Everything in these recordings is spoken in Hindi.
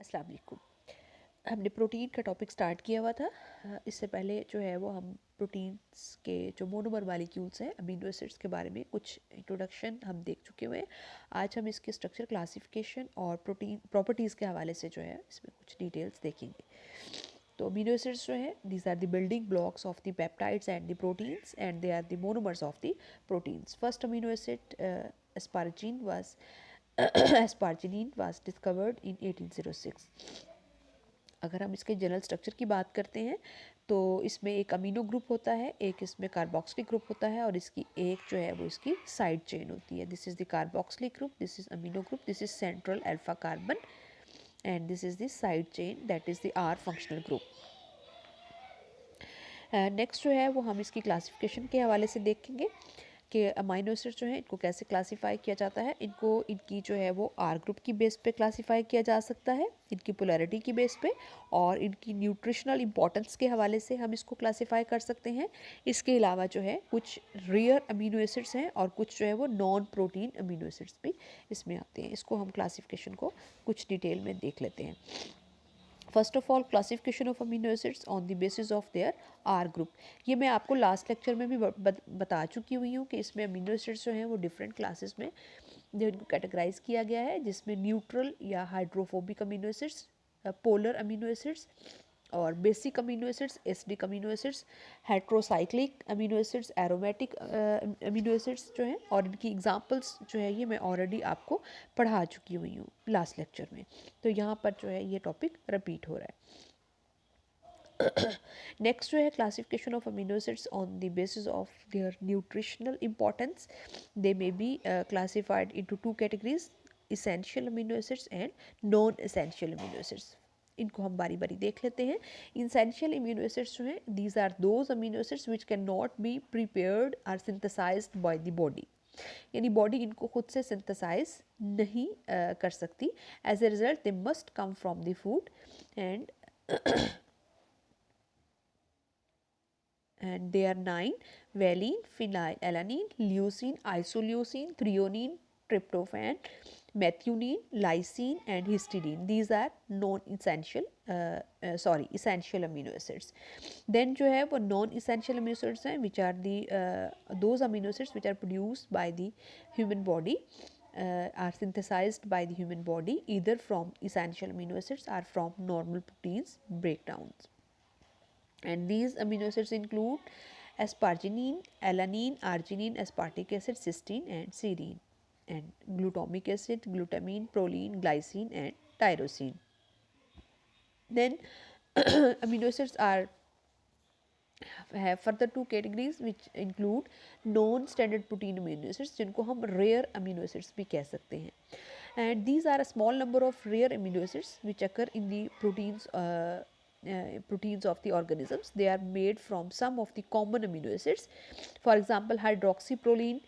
अस्सलाम वालेकुम। हमने प्रोटीन का टॉपिक स्टार्ट किया हुआ था। इससे पहले जो है वो हम प्रोटीन्स के जो मोनोमर मालिक्यूल्स हैं, अमीनो एसिड्स के बारे में कुछ इंट्रोडक्शन हम देख चुके हुए हैं। आज हम इसके स्ट्रक्चर, क्लासिफिकेशन और प्रोटीन प्रॉपर्टीज़ के हवाले से जो है इसमें कुछ डिटेल्स देखेंगे। तो अमीनो एसिड्स जो है, these are the building blocks of the peptides and the proteins and they are the monomers of the proteins. First amino acid asparagine was asparagine was discovered in 1806। अगर हम इसके जनरल स्ट्रक्चर की बात करते हैं तो इसमें एक अमीनो ग्रुप होता है, एक इसमें कार्बोक्सिलिक ग्रुप होता है और इसकी एक जो है वो इसकी साइड चेन होती है। This is the carboxylic group, this is amino group, this is central alpha carbon and this is the side chain, that is the R functional group. Next जो है वो हम इसकी क्लासिफिकेशन के हवाले से देखेंगे कि अमाइनो एसिड जो है इनको कैसे क्लासीफाई किया जाता है। इनको इनकी जो है वो आर ग्रुप की बेस पे क्लासीफाई किया जा सकता है, इनकी पोलैरिटी की बेस पे, और इनकी न्यूट्रिशनल इंपॉर्टेंस के हवाले से हम इसको क्लासीफाई कर सकते हैं। इसके अलावा जो है कुछ रेयर अमीनो एसिड्स हैं और कुछ जो है वो नॉन प्रोटीन अमीनो एसिड्स भी इसमें आते हैं। इसको हम क्लासिफिकेशन को कुछ डिटेल में देख लेते हैं। First of all, classification of amino acids on the basis of their R group. ये मैं आपको लास्ट लेक्चर में भी बता चुकी हुई हूँ कि इसमें अमीनो एसिड्स जो हैं वो डिफरेंट क्लासेस में जो इनको कैटेगराइज किया गया है, जिसमें न्यूट्रल या hydrophobic amino acids, polar amino acids और basic amino acids, acidic amino acids, heterocyclic amino acids, aromatic amino acids जो हैं, और इनकी एग्जांपल्स जो है ये मैं ऑलरेडी आपको पढ़ा चुकी हुई हूँ लास्ट लेक्चर में। तो यहाँ पर जो है ये टॉपिक रिपीट हो रहा है। नेक्स्ट जो है classification of amino acids on the basis of there nutritional importance. They may be classified into two categories, essential amino acids and non essential amino acids. इनको हम बारी बारी देख लेते हैं। इसेंशियल अमीनो एसिड्स जो हैं, these are those amino acids which can not be prepared or synthesized by the body, यानी बॉडी इनको खुद से सिंथेसाइज नहीं कर सकती। As a result they must come from the food and they are 9: valine, phenylalanine, leucine, isoleucine, threonine, tryptophan, methionine, lysine and histidine. These are non-essential essential amino acids. Then जो है वो non-essential amino acids हैं, which are the those amino acids which are produced by the human body, are synthesized by the human body either from essential amino acids or from normal proteins breakdowns. And these amino acids include asparagine, alanine, arginine, aspartic acid, cysteine and serine, and glutamic acid, glutamine, proline, glycine and tyrosine. Then amino acids are have further two categories which include non standard protein amino acids, जिनको हम rare amino acids भी कह सकते हैं. And these are a small number of rare amino acids which occur in the proteins of the organisms. They are made from some of the common amino acids. For example, hydroxyproline,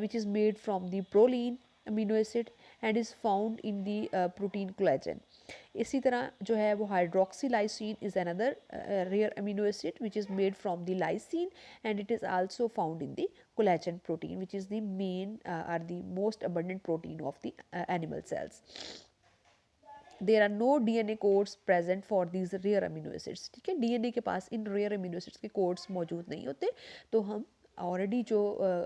which is made from the proline amino acid and is found in the protein collagen. इसी तरह जो है वो hydroxylysine is another rare amino acid which is made from the lysine and it is also found in the collagen protein which is the main or the most abundant protein of the animal cells. There are no DNA codes present for these rare amino acids. ठीक है, DNA के पास इन रेयर अमीनो एसिड्स के कोड्स मौजूद नहीं होते, तो हम ऑलरेडी जो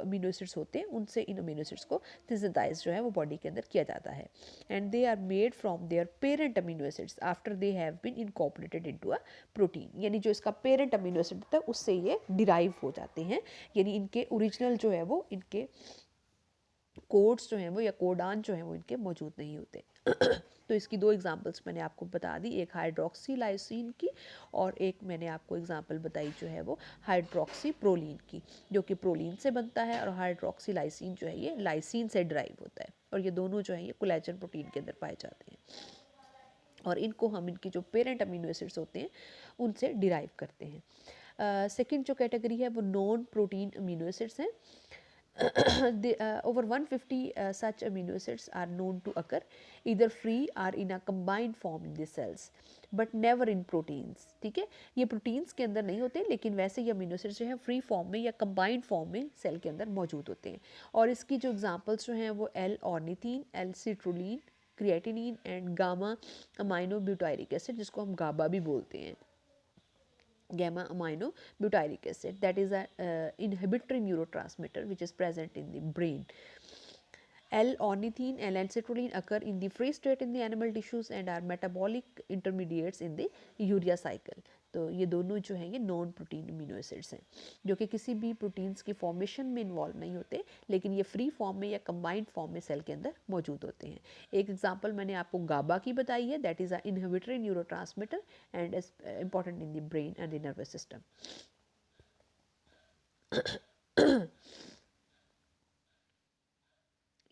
अमीनो एसिड्स होते हैं उनसे इन अमीनो एसिड्स को सिंथेसाइज जो है वो बॉडी के अंदर किया जाता है. And they are made from their parent amino acids after they have been incorporated into a protein. यानी जो इसका पेरेंट अमीनो एसिड होता है उससे ये डिराइव हो जाते हैं, यानी इनके ओरिजिनल जो है वो इनके कोड्स जो हैं वो या कोडान जो हैं वो इनके मौजूद नहीं होते. तो इसकी दो एग्जांपल्स मैंने आपको बता दी, एक हाइड्रोक्सीलाइसिन की और एक मैंने आपको एग्जांपल बताई जो है वो हाइड्रोक्सी प्रोलीन की, जो कि प्रोलीन से बनता है, और हाइड्रोक्सीलाइसिन जो है ये लाइसिन से ड्राइव होता है, और ये दोनों जो है ये कोलेजन प्रोटीन के अंदर पाए जाते हैं, और इनको हम इनकी जो पेरेंट अमीनो एसिड्स होते हैं उनसे डिराइव करते हैं. सेकेंड जो कैटेगरी है वो नॉन प्रोटीन अमीनो एसिड्स हैं. Over 150 such amino acids are known to occur either free or in a combined form in the cells, but never in proteins. ठीक है, ये प्रोटीन्स के अंदर नहीं होते, लेकिन वैसे ये अमीनो एसिड्स जो है फ्री फॉर्म में या कंबाइंड फॉर्म में सेल के अंदर मौजूद होते हैं. और इसकी जो एग्जांपल्स जो हैं वो L ornithine, L citrulline, creatinine and gamma amino butyric acid, जिसको हम गाबा भी बोलते हैं, gamma amino butyric acid, that is a inhibitory neurotransmitter which is present in the brain. L-ornithine and L-citrulline occur in the free state in the animal tissues and are metabolic intermediates in the urea cycle. तो ये दोनों जो हैं ये नॉन प्रोटीन अमीनो एसिड्स हैं जो कि किसी भी प्रोटीन्स की फॉर्मेशन में इन्वॉल्व नहीं होते, लेकिन ये फ्री फॉर्म में या कंबाइंड फॉर्म में सेल के अंदर मौजूद होते हैं। एक एग्जांपल मैंने आपको गाबा की बताई है, that is a inhibitory neurotransmitter and is important in the brain and the nervous system.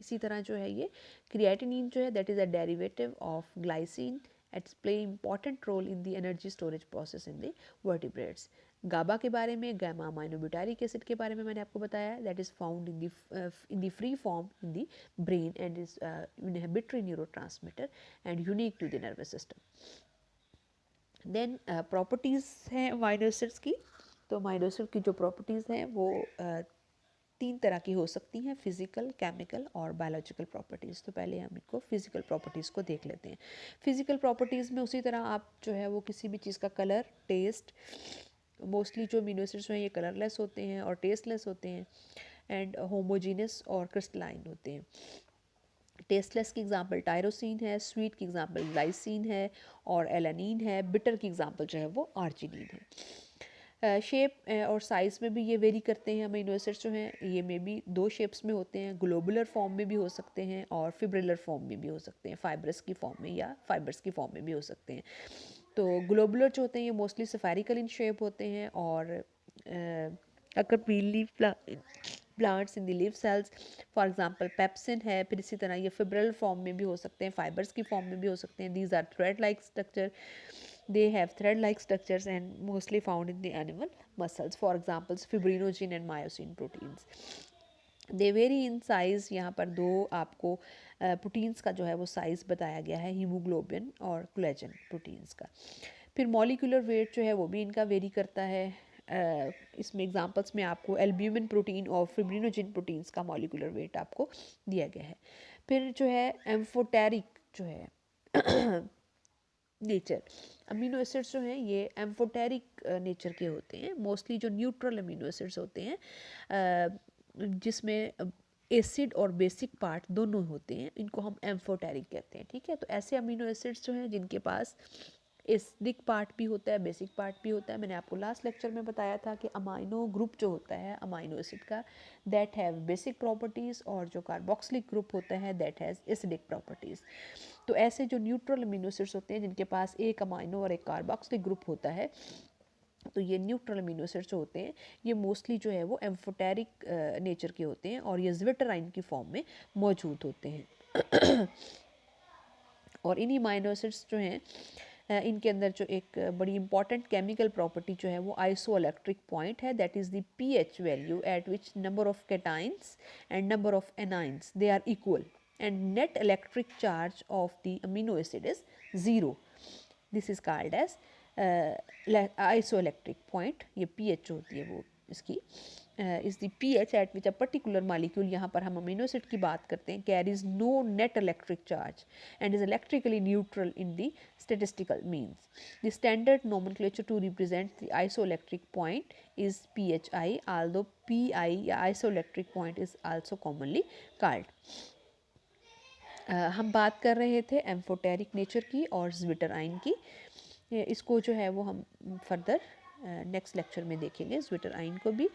इसी तरह जो है ये क्रिएटिनिन जो है that is a derivative of glycine, it's play important role in the energy storage process in the vertebrates. GABA के बारे में, गामा अमाइनो ब्यूटारिक एसिड के बारे में मैंने आपको बताया, that is found in the free form in the brain and is inhibitory neurotransmitter and unique to the nervous system. Then properties हैं अमाइनो एसिड्स की। तो अमाइनो एसिड की जो प्रॉपर्टीज़ हैं वो तीन तरह की हो सकती हैं, फिज़िकल, केमिकल और बायोलॉजिकल प्रॉपर्टीज़। तो पहले हम इनको फिज़िकल प्रॉपर्टीज़ को देख लेते हैं। फिज़िकल प्रॉपर्टीज़ में उसी तरह आप जो है वो किसी भी चीज़ का कलर, टेस्ट, मोस्टली जो अमीनो एसिड्स हैं ये कलरलेस होते हैं और टेस्टलेस होते हैं एंड होमोजीनस और क्रिस्टलाइन होते हैं। टेस्टलेस की एग्जांपल टायरोसिन है, स्वीट की एग्जांपल ग्लाइसिन है और एलानिन है, बिटर की एग्जांपल जो है वो आर्जिनिन है। शेप और साइज़ में भी ये वेरी करते हैं। अमीनो एसिड्स जो हैं ये मे बी दो शेप्स में होते हैं, ग्लोबुलर फॉर्म में भी हो सकते हैं और फिब्रिलर फॉर्म में भी हो सकते हैं, फाइब्रस की फॉर्म में या फाइबर्स की फॉर्म में भी हो सकते हैं। तो ग्लोबुलर जो होते हैं ये मोस्टली सफेरिकल इन शेप होते हैं और अगर पीली plants in the leaf cells, for example pepsin है। फिर इसी तरह ये फिब्रिलर फॉर्म में भी हो सकते हैं, फाइबर्स की फॉर्म में भी हो सकते हैं। These are thread like structure, they have thread-like structures and mostly found in the animal muscles, for examples fibrinogen and myosin proteins. they vary in size। यहाँ पर दो आपको प्रोटीन्स का जो है वो साइज़ बताया गया है, हीमोग्लोबिन और कोलेजन प्रोटीन्स का। फिर मॉलिक्यूलर वेट जो है वो भी इनका वेरी करता है। इसमें एग्जांपल्स में आपको एल्ब्यूमिन प्रोटीन और फिब्रिनोजिन प्रोटीन्स का मॉलिक्यूलर वेट आपको दिया गया है। फिर जो है एम्फोटेरिक जो है नेचर, अमीनो एसिड्स जो हैं ये एम्फोटेरिक नेचर के होते हैं। मोस्टली जो न्यूट्रल अमीनो एसिड्स होते हैं जिसमें एसिड और बेसिक पार्ट दोनों होते हैं, इनको हम एम्फोटेरिक कहते हैं। ठीक है, तो ऐसे अमीनो एसिड्स जो हैं जिनके पास एसिडिक पार्ट भी होता है, बेसिक पार्ट भी होता है। मैंने आपको लास्ट लेक्चर में बताया था कि अमाइनो ग्रुप जो होता है अमाइनो एसिड का, दैट हैव बेसिक प्रॉपर्टीज़, और जो कार्बोक्सिलिक ग्रुप होता है दैट हैज़ एसिडिक प्रॉपर्टीज़। तो ऐसे जो न्यूट्रल अमीनो एसिड्स होते हैं जिनके पास एक अमाइनो और एक कार्बोक्सिलिक ग्रुप होता है, तो ये न्यूट्रल अमीनो एसिड्स जो होते हैं ये मोस्टली जो है वो एम्फोटेरिक नेचर के होते हैं और ये ज़्विटराइन की फॉर्म में मौजूद होते हैं। और इन्हीं अमीनो एसिड्स जो हैं इनके अंदर जो एक बड़ी इंपॉर्टेंट केमिकल प्रॉपर्टी जो है वो आइसोइलेक्ट्रिक पॉइंट है, that is the pH value at which number of cations and number of anions they are equal and net electric charge of the amino acid is 0. This is called as isoelectric point। ये pH होती है वो इसकी is the pH at which a particular molecule, यहाँ पर हम अमीनो एसिड की बात करते हैं, carries no net electric charge and is electrically neutral in the statistical means. The standard nomenclature to represent the isoelectric point is PHI, although PI या isoelectric point is also commonly called। हम बात कर रहे थे एम्फोटेरिक नेचर की और ज़्विटराइन की। इसको जो है वो हम फर्दर नेक्स्ट लेक्चर में देखेंगे ज़्विटराइन को भी।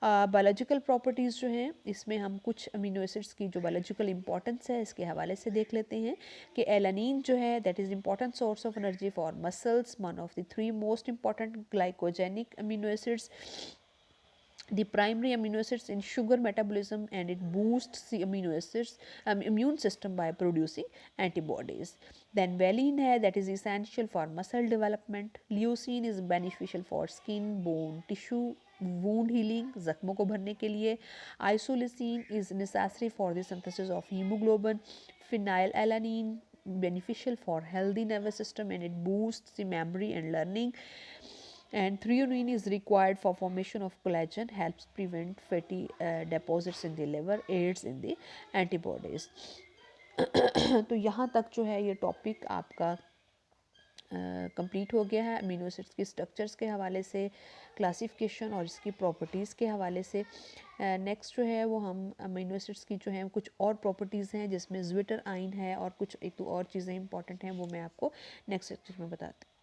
बायोलॉजिकल प्रॉपर्टीज़ जो हैं इसमें हम कुछ अमीनो एसिड्स की जो बायोलॉजिकल इंपॉर्टेंस है इसके हवाले से देख लेते हैं कि एलानिन जो है that is important source of energy for muscles, one of the 3 most important glycogenic amino acids, the primary amino acids in sugar metabolism, and it boosts the amino acids immune system by producing antibodies. Then valine hai, that is essential for muscle development. Leucine is beneficial for skin, bone tissue, wound healing, जख्मों को भरने के लिए. Isoleucine is necessary for the synthesis of hemoglobin. Phenylalanine beneficial for healthy nervous system and it boosts the memory and learning. And threonine is required for formation of collagen, helps prevent fatty deposits in the liver, aids in the antibodies. तो यहाँ तक जो है ये टॉपिक आपका कंप्लीट हो गया है अमीनो एसिड्स के स्ट्रक्चर्स के हवाले से, क्लासिफिकेशन और इसकी प्रॉपर्टीज़ के हवाले से। नेक्स्ट जो है वो हम अमीनो एसिड्स की जो है कुछ और प्रॉपर्टीज़ हैं जिसमें ज़्विटर आइन है और कुछ एक दो और चीज़ें इंपॉर्टेंट हैं, वो मैं आपको नेक्स्ट लेक्चर में बताती हूँ।